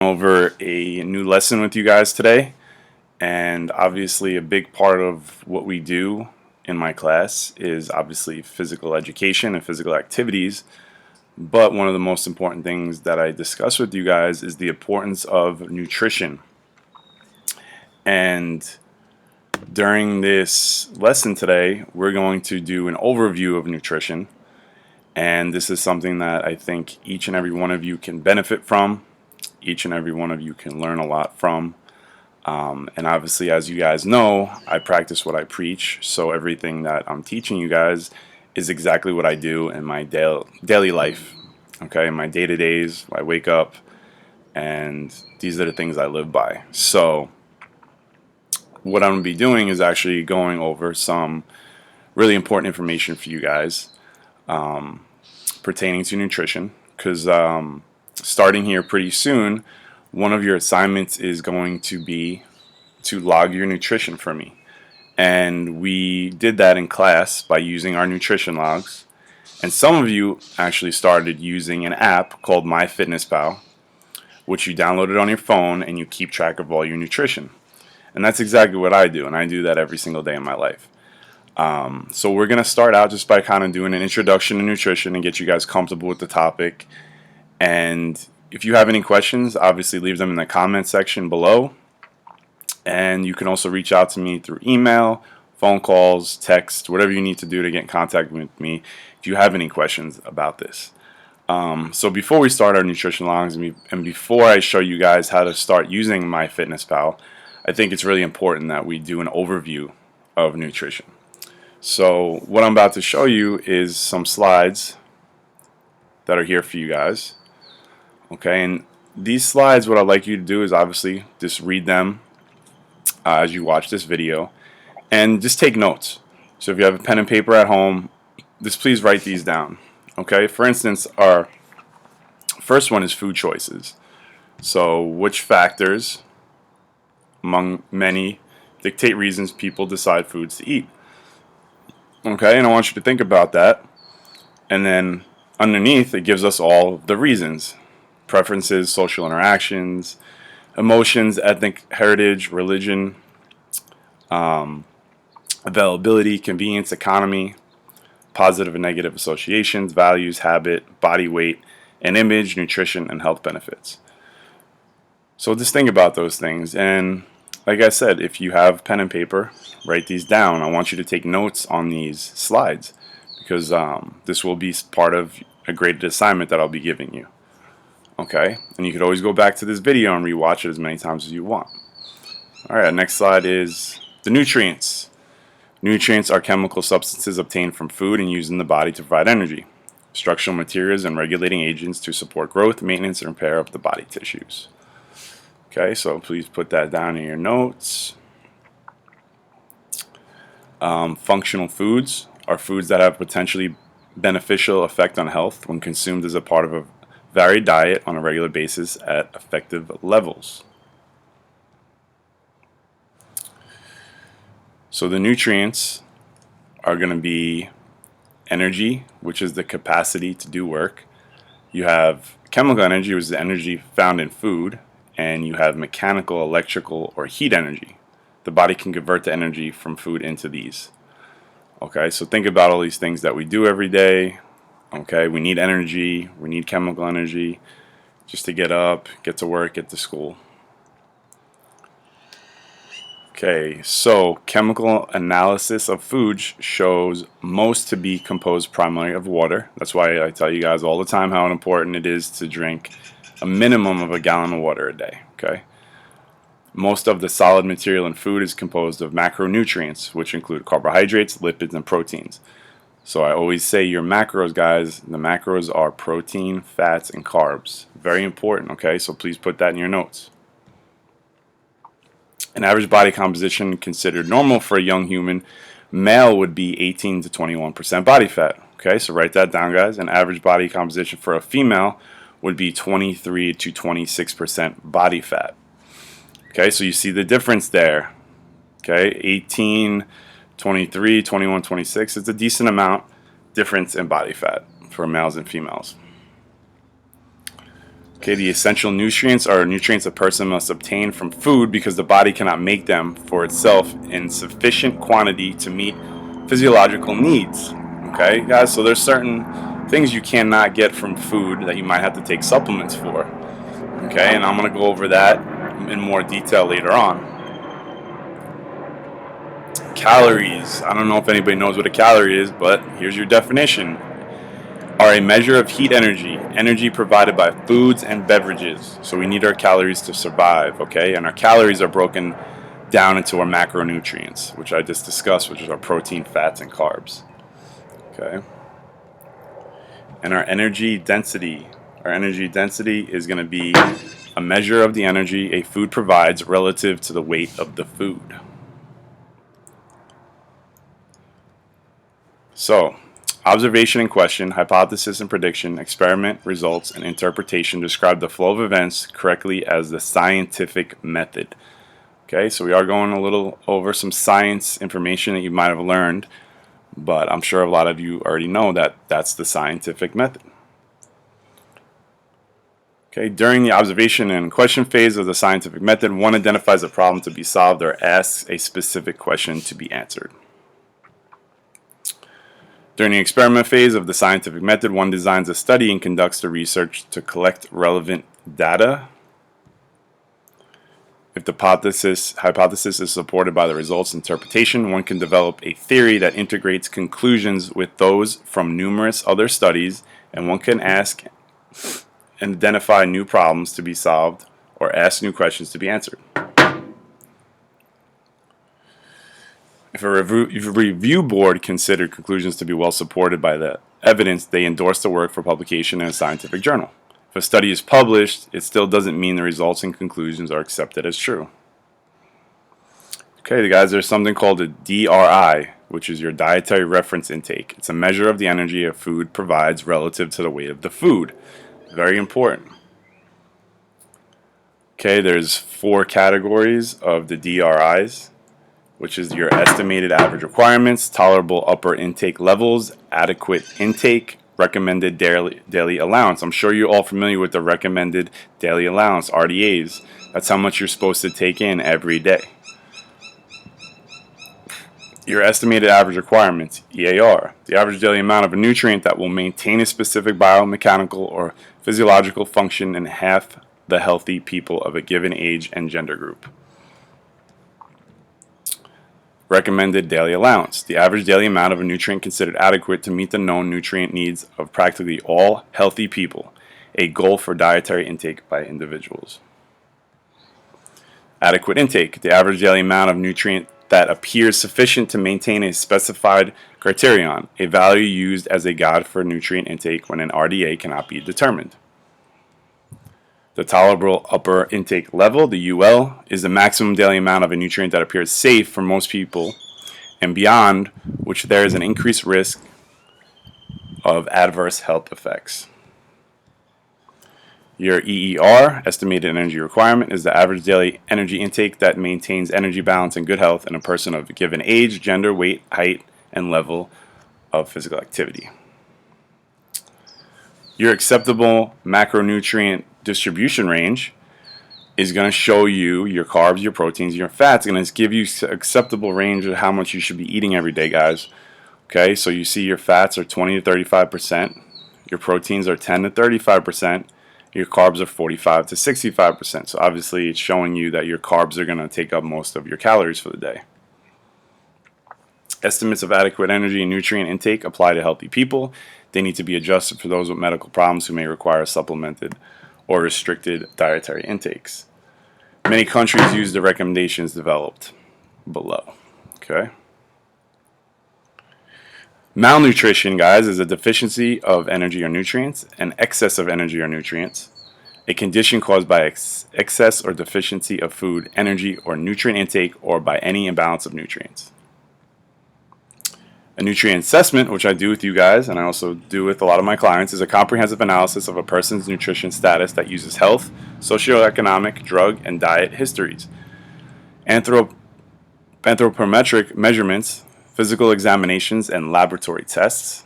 Over a new lesson with you guys today, and obviously a big part of what we do in my class is obviously physical education and physical activities, but one of the most important things that I discuss with you guys is the importance of nutrition. And during this lesson today, we're going to do an overview of nutrition, and this is something that I think each and every one of you can benefit from. Each and every one of you can learn a lot from. And obviously, as you guys know, I practice what I preach, so everything that I'm teaching you guys is exactly what I do in my daily life. Okay, in my day-to-days, I wake up, and these are the things I live by. So what I'm going to be doing is actually going over some really important information for you guys pertaining to nutrition, because starting here pretty soon, one of your assignments is going to be to log your nutrition for me. And we did that in class by using our nutrition logs. And some of you actually started using an app called MyFitnessPal, which you downloaded on your phone and you keep track of all your nutrition. And that's exactly what I do, and I do that every single day in my life. So we're going to start out just by kind of doing an introduction to nutrition and get you guys comfortable with the topic. And if you have any questions, obviously leave them in the comment section below. And you can also reach out to me through email, phone calls, text, whatever you need to do to get in contact with me if you have any questions about this. So before we start our nutrition logs and before I show you guys how to start using MyFitnessPal, I think it's really important that we do an overview of nutrition. So what I'm about to show you is some slides that are here for you guys. Okay, and these slides, what I'd like you to do is obviously just read them as you watch this video, and just take notes. So if you have a pen and paper at home, just please write these down. Okay, for instance, our first one is food choices. So which factors, among many, dictate reasons people decide foods to eat? Okay, and I want you to think about that. And then underneath, it gives us all the reasons: preferences, social interactions, emotions, ethnic heritage, religion, availability, convenience, economy, positive and negative associations, values, habit, body weight, and image, nutrition, and health benefits. So just think about those things. And like I said, if you have pen and paper, write these down. I want you to take notes on these slides because this will be part of a graded assignment that I'll be giving you. Okay, and you could always go back to this video and rewatch it as many times as you want. Alright, next slide is the nutrients. Nutrients are chemical substances obtained from food and used in the body to provide energy, structural materials, and regulating agents to support growth, maintenance, and repair of the body tissues. Okay, so please put that down in your notes. Functional foods are foods that have potentially beneficial effect on health when consumed as a part of a varied diet on a regular basis at effective levels. So the nutrients are going to be energy, which is the capacity to do work. You have chemical energy, which is the energy found in food. And you have mechanical, electrical, or heat energy. The body can convert the energy from food into these. Okay, so think about all these things that we do every day. Okay, we need energy, we need chemical energy just to get up, get to work, get to school. Okay, so chemical analysis of food shows most to be composed primarily of water. That's why I tell you guys all the time how important it is to drink a minimum of a gallon of water a day. Okay. Most of the solid material in food is composed of macronutrients, which include carbohydrates, lipids, and proteins. So I always say your macros, guys. The macros are protein, fats, and carbs. Very important. Okay, so please put that in your notes. An average body composition considered normal for a young human male would be 18 to 21% body fat. Okay, so write that down, guys. An average body composition for a female would be 23 to 26% body fat. Okay, so you see the difference there. Okay, 18, 23, 21, 26. It's a decent amount difference in body fat for males and females. Okay, the essential nutrients are nutrients a person must obtain from food because the body cannot make them for itself in sufficient quantity to meet physiological needs. Okay, guys, so there's certain things you cannot get from food that you might have to take supplements for. Okay, and I'm going to go over that in more detail later on. Calories. I don't know if anybody knows what a calorie is, but here's your definition. Are a measure of heat energy provided by foods and beverages. So we need our calories to survive, okay? And our calories are broken down into our macronutrients, which I just discussed, which is our protein, fats, and carbs, okay? And our energy density. Our energy density is going to be a measure of the energy a food provides relative to the weight of the food. So, observation and question, hypothesis and prediction, experiment, results, and interpretation describe the flow of events correctly as the scientific method. Okay, so we are going a little over some science information that you might have learned, but I'm sure a lot of you already know that that's the scientific method. Okay, during the observation and question phase of the scientific method, one identifies a problem to be solved or asks a specific question to be answered. During the experiment phase of the scientific method, one designs a study and conducts the research to collect relevant data. If the hypothesis is supported by the results interpretation, one can develop a theory that integrates conclusions with those from numerous other studies, and one can ask and identify new problems to be solved or ask new questions to be answered. If a review board considered conclusions to be well supported by the evidence, they endorse the work for publication in a scientific journal. If a study is published, it still doesn't mean the results and conclusions are accepted as true. Okay, guys, there's something called a DRI, which is your dietary reference intake. It's a measure of the energy a food provides relative to the weight of the food. Very important. Okay, there's 4 categories of the DRIs, which is your estimated average requirements, tolerable upper intake levels, adequate intake, recommended daily allowance. I'm sure you're all familiar with the recommended daily allowance, RDAs. That's how much you're supposed to take in every day. Your estimated average requirements, EAR, the average daily amount of a nutrient that will maintain a specific biomechanical or physiological function in half the healthy people of a given age and gender group. Recommended daily allowance, the average daily amount of a nutrient considered adequate to meet the known nutrient needs of practically all healthy people, a goal for dietary intake by individuals. Adequate intake, the average daily amount of nutrient that appears sufficient to maintain a specified criterion, a value used as a guide for nutrient intake when an RDA cannot be determined. The tolerable upper intake level, the UL, is the maximum daily amount of a nutrient that appears safe for most people and beyond which there is an increased risk of adverse health effects. Your EER, estimated energy requirement, is the average daily energy intake that maintains energy balance and good health in a person of a given age, gender, weight, height, and level of physical activity. Your acceptable macronutrient distribution range is going to show you your carbs, your proteins, your fats. It's going to give you acceptable range of how much you should be eating every day, guys. Okay, so you see your fats are 20 to 35%, your proteins are 10 to 35%, your carbs are 45 to 65%. So obviously it's showing you that your carbs are going to take up most of your calories for the day. Estimates of adequate energy and nutrient intake apply to healthy people. They need to be adjusted for those with medical problems who may require supplemented or restricted dietary intakes. Many countries use the recommendations developed below. Okay. Malnutrition, guys, is a deficiency of energy or nutrients, an excess of energy or nutrients, a condition caused by excess or deficiency of food, energy, or nutrient intake, or by any imbalance of nutrients. A nutrient assessment, which I do with you guys, and I also do with a lot of my clients, is a comprehensive analysis of a person's nutrition status that uses health, socioeconomic, drug, and diet histories, anthropometric measurements, physical examinations, and laboratory tests.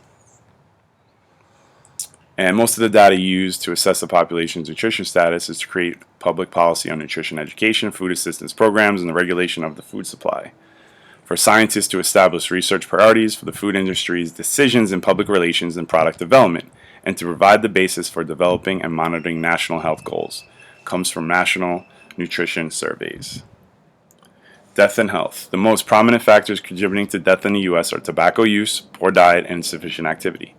And most of the data used to assess the population's nutrition status is to create public policy on nutrition education, food assistance programs, and the regulation of the food supply. For scientists to establish research priorities for the food industry's decisions in public relations and product development, and to provide the basis for developing and monitoring national health goals, comes from national nutrition surveys. Death and health. The most prominent factors contributing to death in the U.S. are tobacco use, poor diet, and insufficient activity.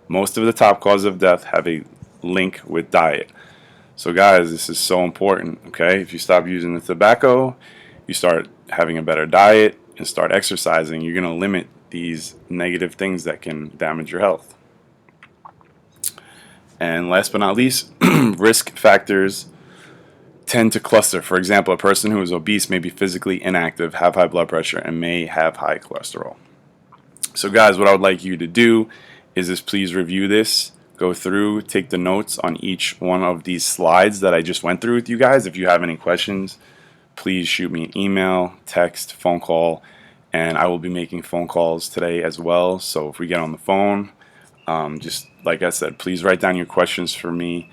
Most of the top causes of death have a link with diet. So guys, this is so important, okay? If you stop using the tobacco, you start having a better diet, and start exercising, you're going to limit these negative things that can damage your health. And last but not least, risk factors tend to cluster. For example, a person who is obese may be physically inactive, have high blood pressure, and may have high cholesterol. So guys, what I would like you to do is just please review this, go through, take the notes on each one of these slides that I just went through with you guys. If you have any questions, please shoot me an email, text, phone call, and I will be making phone calls today as well. So if we get on the phone, just like I said, please write down your questions for me,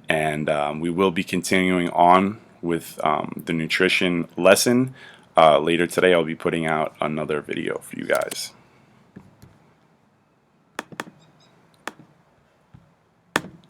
and we will be continuing on with the nutrition lesson. Later today, I'll be putting out another video for you guys.